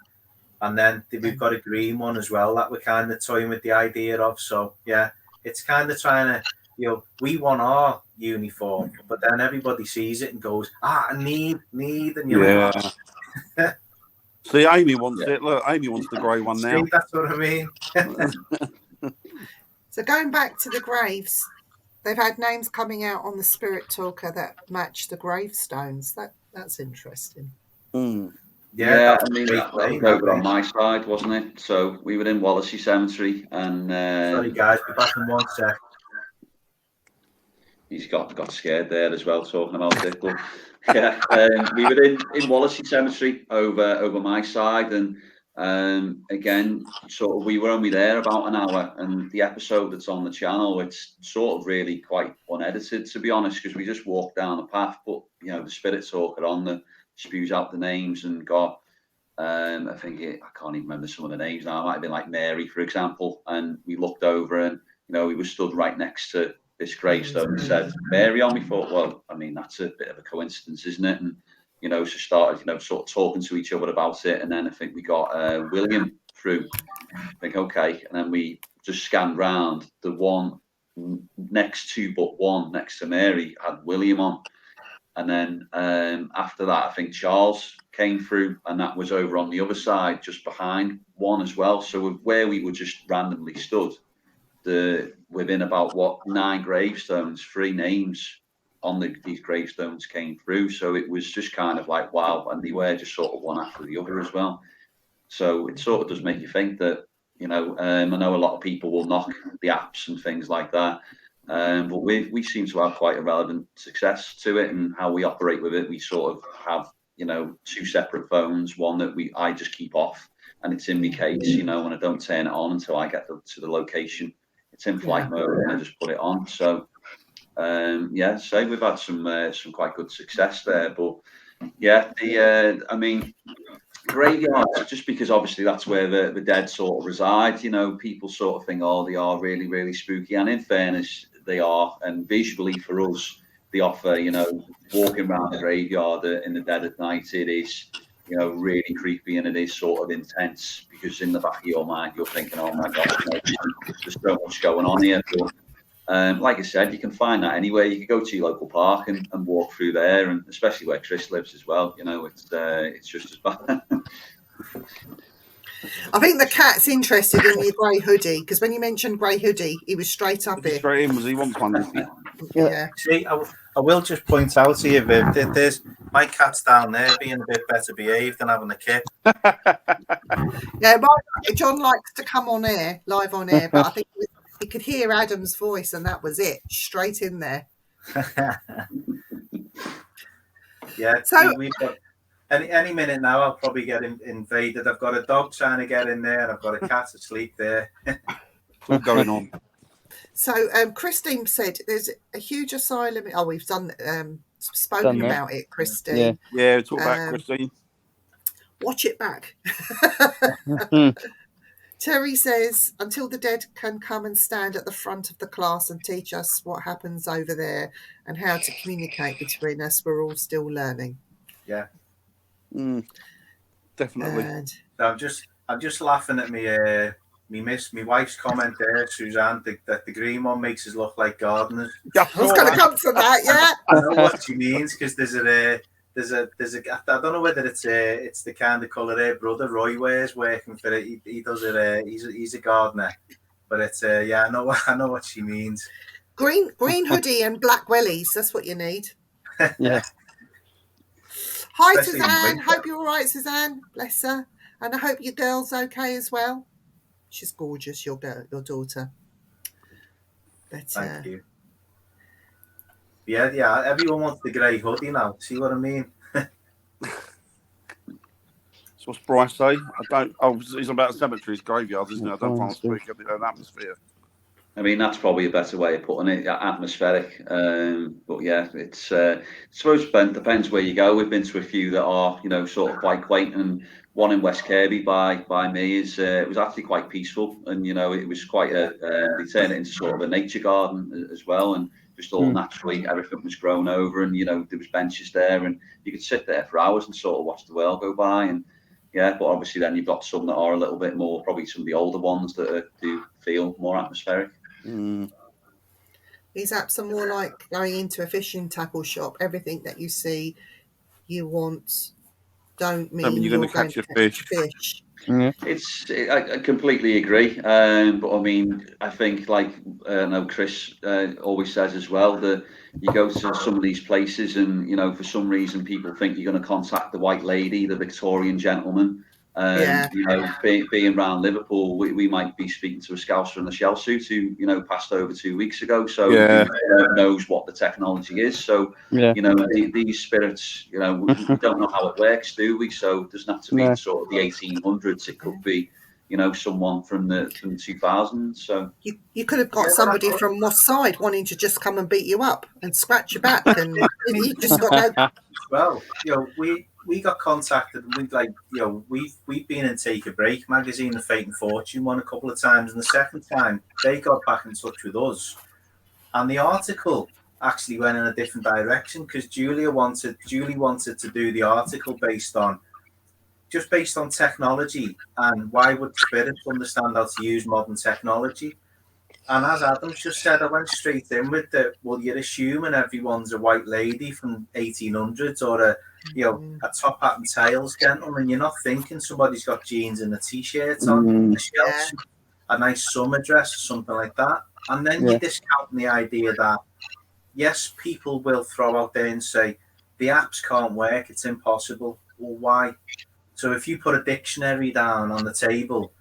And then we've got a green one as well that we're kind of toying with the idea of. So yeah, it's kind of trying to, we want our uniform, but then everybody sees it and goes, I need, and you're like, see, Amy wants it. Look, Amy wants the grey one now. See, that's what I mean. So going back to the graves, they've had names coming out on the Spirit Talker that match the gravestones. That's interesting. Yeah, I mean, that was over on my side, wasn't it? So we were in Wallasey Cemetery, and sorry guys, be back in 1 sec. he's got scared there as well, talking about it. But yeah, we were in Wallasey Cemetery over my side, and again, sort of, we were only there about an hour, and the episode that's on the channel, it's sort of really quite unedited, to be honest, because we just walked down the path. But you know, the spirit talker on the spews out the names and got. I think I can't even remember some of the names now. It might have been like Mary, for example. And we looked over, and you know, we were stood right next to this gravestone and said Mary on. We thought, well, I mean, that's a bit of a coincidence, isn't it? And you know, so started, you know, sort of talking to each other about it. And then I think we got William through. I think, okay. And then we just scanned round. The one next to but one next to Mary had William on. And then after that, I think Charles came through, and that was over on the other side, just behind one as well. So where we were just randomly stood, within about 9 gravestones, 3 names on these gravestones came through. So it was just kind of like, wow, and they were just sort of one after the other as well. So it sort of does make you think that, you know, I know a lot of people will knock the apps and things like that. But we seem to have quite a relevant success to it, and how we operate with it. We sort of have, you know, 2 separate phones, one that I just keep off, and it's in my case, you know, and I don't turn it on until I get to the location. It's in flight mode, and I just put it on. So so we've had some quite good success there. But yeah, I mean, graveyards, just because obviously that's where the dead sort of reside, you know, people sort of think, oh, they are really, really spooky. And in fairness, they are. And visually for us, they offer, you know, walking around the graveyard in the dead of night, it is, you know, really creepy, and it is sort of intense, because in the back of your mind, you're thinking, oh my God, you know, there's so much going on here. But like I said, you can find that anywhere. You can go to your local park and walk through there, and especially where Chris lives as well. You know, it's just as bad. I think the cat's interested in your grey hoodie, because when you mentioned grey hoodie, he was straight up here. Straight in, was he? One one. Yeah. See, I will just point out to you, Viv, that there's my cat's down there being a bit better behaved than having a kip. Yeah, John likes to come on air, live on air, but I think he could hear Adam's voice, and that was it, straight in there. Yeah, so we've got any minute now. I'll probably get invaded. I've got a dog trying to get in there, and I've got a cat asleep there. What's going on? So Christine said there's a huge asylum. Oh, we've spoken about it, Christine. Yeah, we talked about Christine. Watch it back. Terry says, until the dead can come and stand at the front of the class and teach us what happens over there and how to communicate between us, we're all still learning. Yeah. Definitely. And I'm just laughing at my wife's comment there, Suzanne, that the green one makes us look like gardeners. I was going to come to that, yeah. I know what she means, because there's a I don't know whether it's the kind of colour her brother Roy wears working for it. He does it. He's a gardener, but it's yeah. I know what she means. Green hoodie and black wellies. That's what you need. Yeah. Hi, Especially Suzanne. Hope you're all right, Suzanne. Bless her, and I hope your girl's okay as well. She's gorgeous, your daughter. But, Thank you. Yeah. Everyone wants the grey hoodie now. See what I mean? So what's Bryce say? I don't. Oh, he's about cemeteries, graveyards, isn't it? I don't want to speak of an atmosphere. I mean, that's probably a better way of putting it, atmospheric. But yeah, it's I suppose it depends where you go. We've been to a few that are, you know, sort of quite quaint, and one in West Kirby by me is it was actually quite peaceful, and you know, it was quite they turned it into sort of a nature garden as well, and just all naturally everything was grown over, and you know, there was benches there, and you could sit there for hours and sort of watch the world go by. And yeah, but obviously then you've got some that are a little bit more, probably some of the older ones that do feel more atmospheric. These apps are more like going into a fishing tackle shop. Everything that you see, you want, don't mean you're going to catch a fish. Yeah. I completely agree. But I mean, I think, like I know Chris always says as well, that you go to some of these places and, you know, for some reason people think you're going to contact the white lady, the Victorian gentleman, Yeah. You know, being around Liverpool, we might be speaking to a Scouser in the shell suit who, you know, passed over 2 weeks ago. So Yeah. who knows what the technology is. So, Yeah. you know, these spirits, you know, we don't know how it works, do we? So it doesn't have to be No. sort of the 1800s. It could be, you know, someone from the 2000s. So You could have got somebody from Moss Side wanting to just come and beat you up and scratch your back, and you just got to go. Well, you know, we got contacted, and we've been in Take a Break magazine, the Fate and Fortune one, a couple of times, and the second time they got back in touch with us, and the article actually went in a different direction because Julie wanted to do the article based on technology and why would spirits understand how to use modern technology. And as Adam's just said, I went straight in with the, well, you're assuming everyone's a white lady from 1800s or a top hat and tails gentleman. You're not thinking somebody's got jeans and a t-shirt on, a shell, a nice summer dress or something like that. And then you're discounting the idea that, yes, people will throw out there and say, the apps can't work, it's impossible. Well, why? So if you put a dictionary down on the table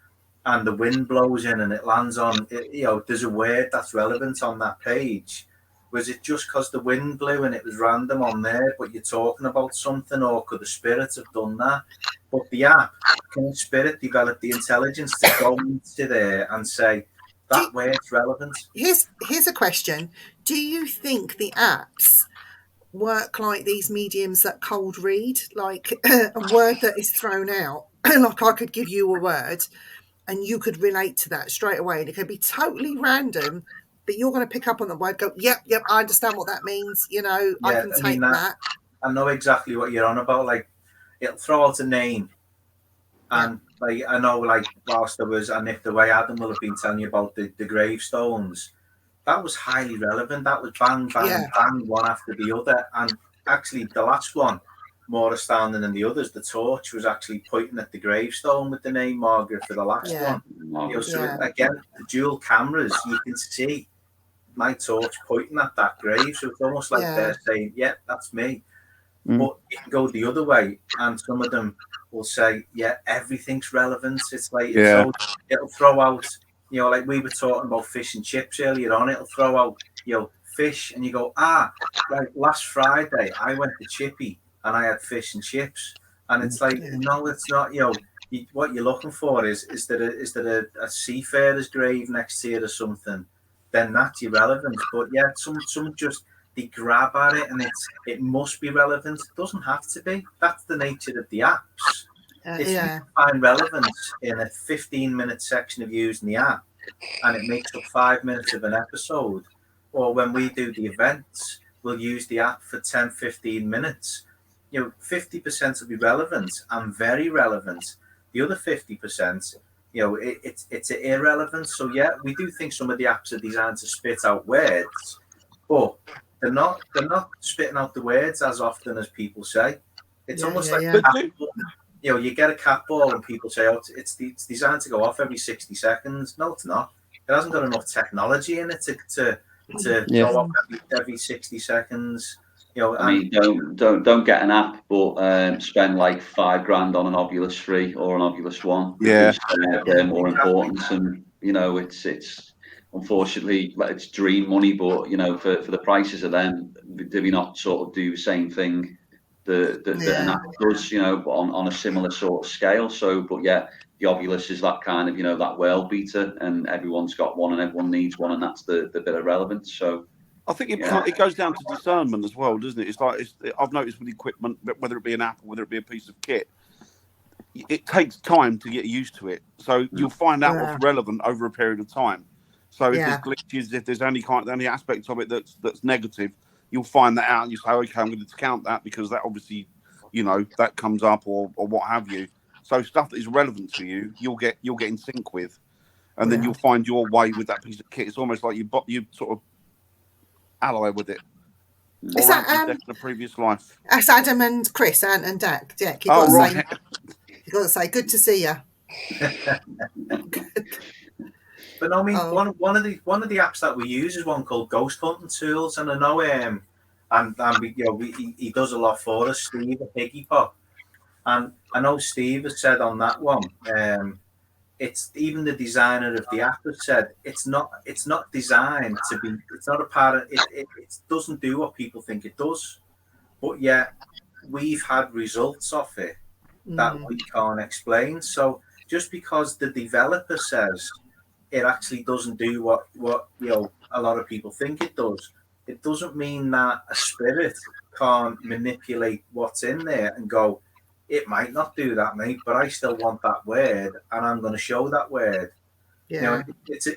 and the wind blows in and it lands on, there's a word that's relevant on that page. Was it just because the wind blew and it was random on there, but you're talking about something, or could the spirits have done that? But the app, can a spirit develop the intelligence to go into there and say, that word's relevant? Here's a question. Do you think the apps work like these mediums that cold read, like a word that is thrown out? Like I could give you a word and you could relate to that straight away, and it could be totally random, but you're going to pick up on the word, go, yep, I understand what that means. You know, I can take that. I know exactly what you're on about. Like, it'll throw out a name, and like I know, like whilst there was, and if the way Adam will have been telling you about the gravestones, that was highly relevant. That was bang, bang, bang, one after the other. And actually, the last one, more astounding than the others, the torch was actually pointing at the gravestone with the name Margaret for the last one. So again, the dual cameras, you can see my torch pointing at that grave. So it's almost like they're saying, yeah, that's me. But you can go the other way, and some of them will say, yeah, everything's relevant. It's like, it'll throw out, like we were talking about fish and chips earlier on, it'll throw out, fish, and you go, like last Friday, I went to Chippy and I had fish and chips. And it's like, no, it's not, what you're looking for is there a seafarer's grave next to you or something? Then that's irrelevant. But yeah, some just, they grab at it and it must be relevant. It doesn't have to be. That's the nature of the apps. If you find relevance in a 15-minute section of using the app and it makes up 5 minutes of an episode, or when we do the events, we'll use the app for 10, 15 minutes. 50% will be relevant and very relevant. The other 50%, it's irrelevant. So yeah, we do think some of the apps are designed to spit out words, but they're not spitting out the words as often as people say. It's almost like a cat ball. You get a cat ball and people say, oh, it's designed to go off every 60 seconds. No, it's not. It hasn't got enough technology in it to go off every 60 seconds. I mean, don't get an app, but spend like $5,000 on an Oculus 3 or an Oculus 1. Because they're more important, and it's unfortunately it's dream money. But for the prices of them, do we not sort of do the same thing that an app does? But on a similar sort of scale. So, but yeah, the Oculus is that kind of that world beater, and everyone's got one, and everyone needs one, and that's the bit of relevance. So. I think it goes down to discernment as well, doesn't it? It's like I've noticed with equipment, whether it be an app or whether it be a piece of kit, it takes time to get used to it. So you'll find out what's relevant over a period of time. So if there's glitches, if there's any aspects of it that's negative, you'll find that out and you say, okay, I'm going to discount that because that obviously, that comes up or what have you. So stuff that is relevant to you, you'll get in sync with, and then you'll find your way with that piece of kit. It's almost like you sort of alloy with it. Is that the previous life? That's Adam and Chris and Dak. You've got to say, good to see you. But I mean, one of the apps that we use is one called Ghost Hunting Tools, and I know he does a lot for us, Steve at Piggy Pop, And I know Steve has said on that one, it's even the designer of the app has said it's not designed to be. It's not a part of it. It doesn't do what people think it does, but yet we've had results off it that we can't explain. So just because the developer says it actually doesn't do what a lot of people think it does, it doesn't mean that a spirit can't manipulate what's in there and go, it might not do that, mate, but I still want that word, and I'm going to show that word. Yeah.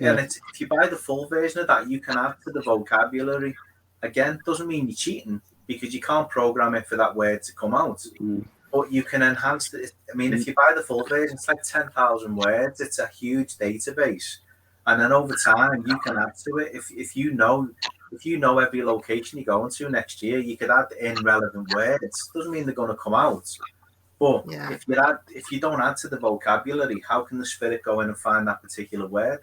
And if you buy the full version of that, you can add to the vocabulary. Again, doesn't mean you're cheating because you can't program it for that word to come out. But you can enhance it. I mean, if you buy the full version, it's like 10,000 words. It's a huge database, and then over time you can add to it. If you know every location you're going to next year, you could add in relevant words. Doesn't mean they're going to come out. But if you don't add to the vocabulary, how can the spirit go in and find that particular word?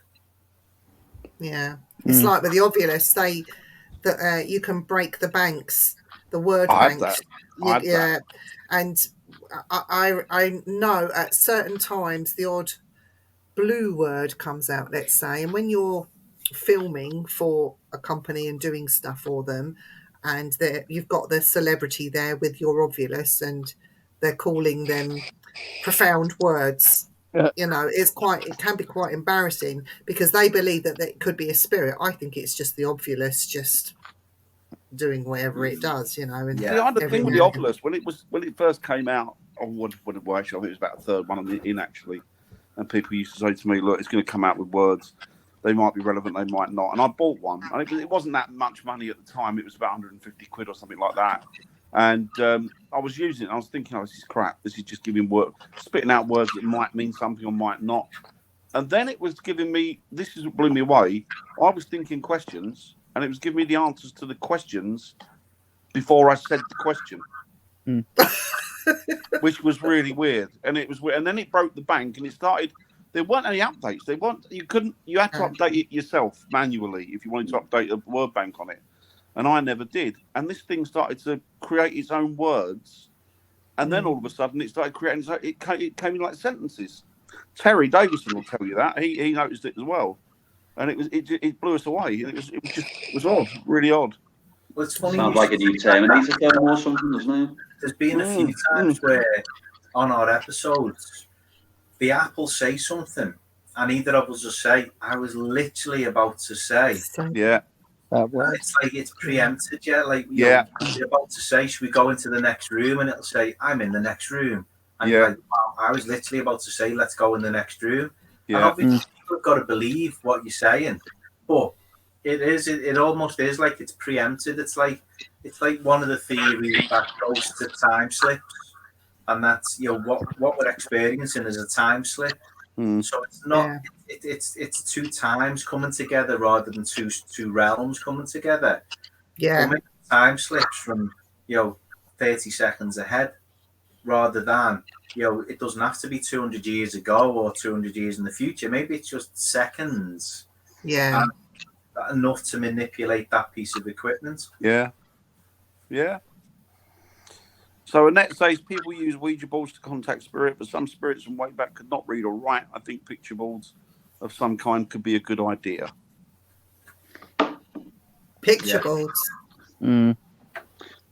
Yeah, it's like with the Ovulus, you can break the banks, the word banks. Yeah, and I know at certain times the odd blue word comes out, let's say, and when you're filming for a company and doing stuff for them, and you've got the celebrity there with your Ovulus, and they're calling them profound words. It can be quite embarrassing because they believe that it could be a spirit. I think it's just the Ovulus just doing whatever it does, And I had a thing with the Ovulus when it first came out. I think it was about the third one in actually, and people used to say to me, "Look, it's going to come out with words. They might be relevant, they might not." And I bought one, and it wasn't that much money at the time. It was about 150 quid or something like that. And I was using it. And I was thinking, "Oh, this is crap. This is just spitting out words that might mean something or might not." And then it was giving me. This is what blew me away. I was thinking questions, and it was giving me the answers to the questions before I said the question, which was really weird. And it was weird. And then it broke the bank, and it started. There weren't any updates. You had to update it yourself manually if you wanted to update a word bank on it. And I never did. And this thing started to create its own words. And then all of a sudden it started creating, it came in like sentences. Terry Davison will tell you that. He noticed it as well. And it blew us away. It was odd, really odd. Well, it's funny. Sounds like a new Terminator film or something, doesn't it? There's been a few times where on our episodes, the app will say something, and either of us will say, "I was literally about to say." Yeah. It's like it's preempted, you're about to say, "Should we go into the next room?" And it'll say, "I'm in the next room." And you're like, "Wow, I was literally about to say, let's go in the next room." Yeah. And obviously, you've got to believe what you're saying, but it almost is like it's preempted. It's like one of the theories that goes to time slips, and that's what we're experiencing is a time slip. So it's not. It's two times coming together rather than two realms coming together. Yeah. We'll time slips from 30 seconds ahead, rather than it doesn't have to be 200 years ago or 200 years in the future. Maybe it's just seconds. Yeah. Enough to manipulate that piece of equipment. Yeah. Yeah. So Annette says people use Ouija boards to contact spirit, but some spirits from way back could not read or write. I think picture boards of some kind could be a good idea. Picture boards.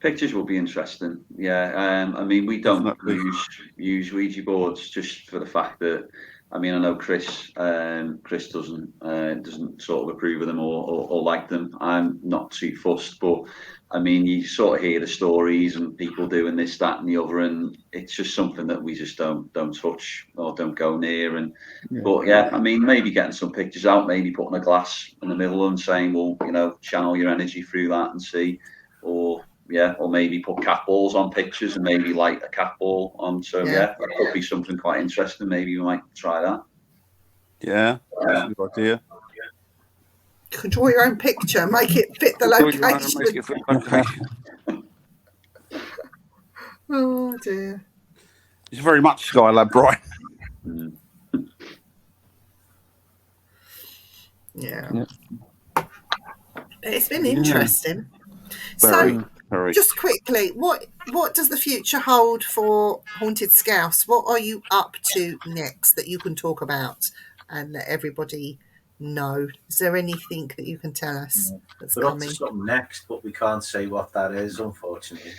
Pictures will be interesting. Yeah. I mean, we don't use Ouija boards just for the fact that, I mean, I know Chris doesn't sort of approve of them or like them. I'm not too fussed, but I mean, you sort of hear the stories and people doing this, that, and the other, and it's just something that we just don't touch or don't go near. But I mean, maybe getting some pictures out, maybe putting a glass in the middle and saying, well, channel your energy through that and see, or maybe put cat balls on pictures and maybe light a cat ball on. So that could be something quite interesting. Maybe we might try that. Yeah, that's a good idea. You can draw your own picture, make it fit the location. Oh dear. It's very much Skylab, Brian. Yeah. It's been interesting. So Just quickly, what does the future hold for Haunted Scouse? What are you up to next that you can talk about and let everybody know? Is there anything that you can tell us that's We're up to coming? something next, but we can't say what that is, unfortunately.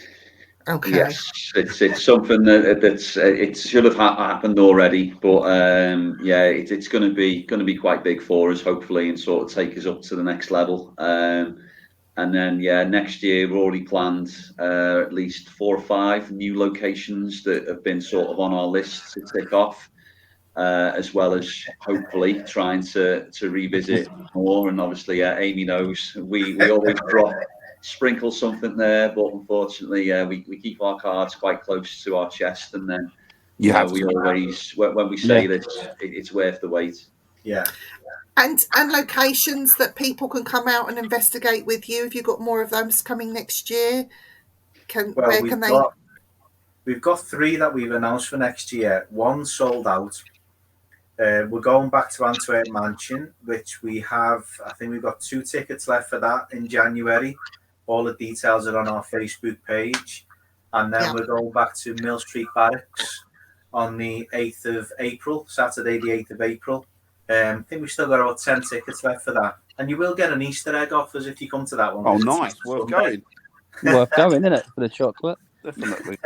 Okay. Yes, it's something that's it should have happened already, but yeah, it's going to be quite big for us, hopefully, and sort of take us up to the next level. And then yeah, next year we're already planned at least 4 or 5 new locations that have been sort of on our list to tick off, as well as hopefully trying to revisit more. And obviously, Amy knows we always sprinkle something there, but unfortunately, we keep our cards quite close to our chest, and then we always when we say this, it's worth the wait. Yeah. And locations that people can come out and investigate with you. Have you got more of those coming next year? We've got 3 that we've announced for next year. One sold out. We're going back to Antwerp Mansion, which we have. I think we've got 2 tickets left for that in January. All the details are on our Facebook page. And then we're going back to Mill Street Barracks on the 8th of April, Saturday the 8th of April. I think we've still got about 10 tickets left for that. And you will get an Easter egg off us if you come to that one. Oh, nice. Worth going. Worth going, isn't it, for the chocolate? Definitely.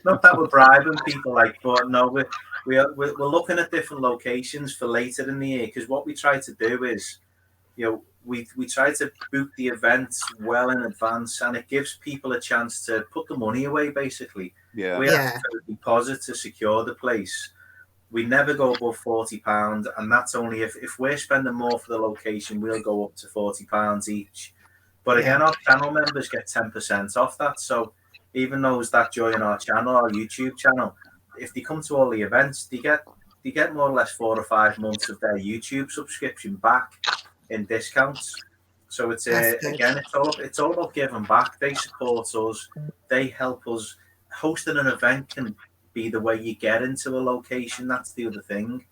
Not that we're bribing people, but no, we're looking at different locations for later in the year, because what we try to do is, we try to book the events well in advance, and it gives people a chance to put the money away, basically. Yeah. We have to put a deposit to secure the place. We never go above £40, and that's only if we're spending more for the location, we'll go up to £40 each. But again, our channel members get 10% off that. So even those that join our channel, our YouTube channel, if they come to all the events, they get more or less 4 or 5 months of their YouTube subscription back in discounts. So it's again, it's all about giving back. They support us, they help us. Hosting an event can be the way you get into a location. That's the other thing.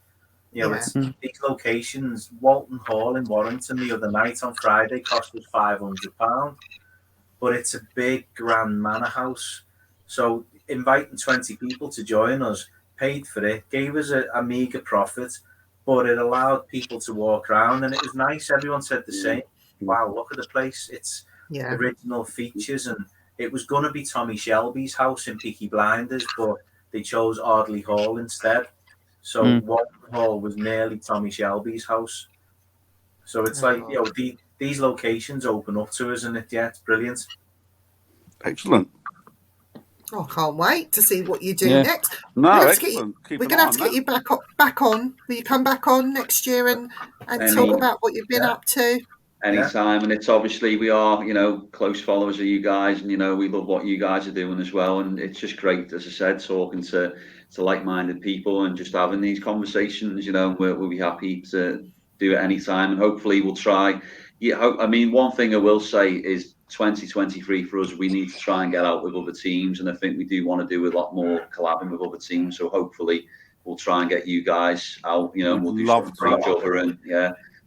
It's these locations. Walton Hall in Warrington the other night on Friday cost us £500, but it's a big grand manor house. So inviting 20 people to join us, paid for it, gave us a meager profit, but it allowed people to walk around, and it was nice. Everyone said the same. Wow, look at the place. It's original features, and it was going to be Tommy Shelby's house in Peaky Blinders, but they chose Ardley Hall instead. So Walton Hall was nearly Tommy Shelby's house. So it's these locations open up to us, and it's brilliant. Excellent. Oh, I can't wait to see what you do next. No, excellent. We're going to have to get you back on. Will you come back on next year and talk about what you've been up to? Anytime, and it's obviously we are, close followers of you guys, and we love what you guys are doing as well, and it's just great, as I said, talking to like-minded people and just having these conversations. We'll be happy to do it anytime, and hopefully we'll try. One thing I will say is 2023 for us, we need to try and get out with other teams, and I think we do want to do a lot more collabing with other teams. So hopefully we'll try and get you guys out. And we'll do stuff for each other, and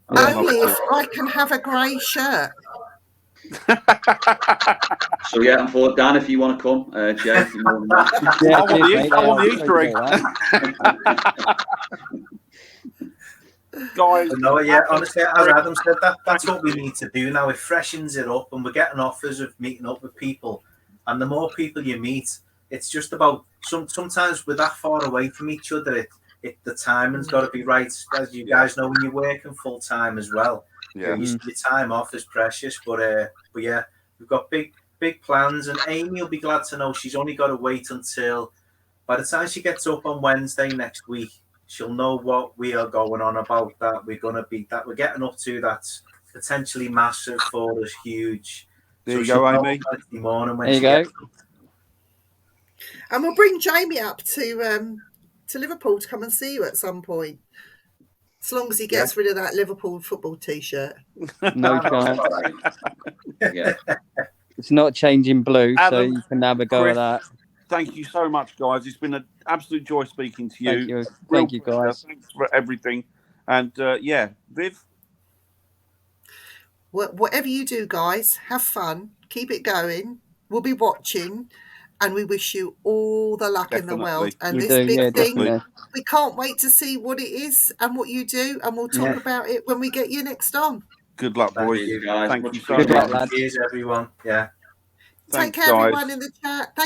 only if I can have a grey shirt. So I'm for Dan if you want to come, Jay. I want the Easter egg. Guys, no, honestly, as Adam said, that's what we need to do now. It freshens it up, and we're getting offers of meeting up with people. And the more people you meet, it's just about sometimes we're that far away from each other. The timing's got to be right, as you guys know, when you're working full time as well. Your time off is precious, but yeah, we've got big plans, and Amy will be glad to know she's only got to wait until by the time she gets up on Wednesday next week, she'll know what we are going on about. That we're getting up to. That's potentially massive for us, huge. There you go, Amy. Morning when there you go. And we'll bring Jamie up to Liverpool to come and see you at some point. As long as he gets rid of that Liverpool football T-shirt. No chance. It's not changing blue, Adam, so you can have a go at that. Thank you so much, guys. It's been an absolute joy speaking to you. Thank you, guys. Thanks for everything. And Viv? Whatever you do, guys, have fun. Keep it going. will be watching, and we wish you all the luck in the world. And You this do, big yeah, thing, definitely. we can't wait to see what it is and what you do, and we'll talk about it when we get you next on. Good luck, boys. Thank you, guys. Thank Much you so Good luck, much. lads. Cheers, everyone. Yeah. Take Thanks, care, everyone guys. in the chat. Thank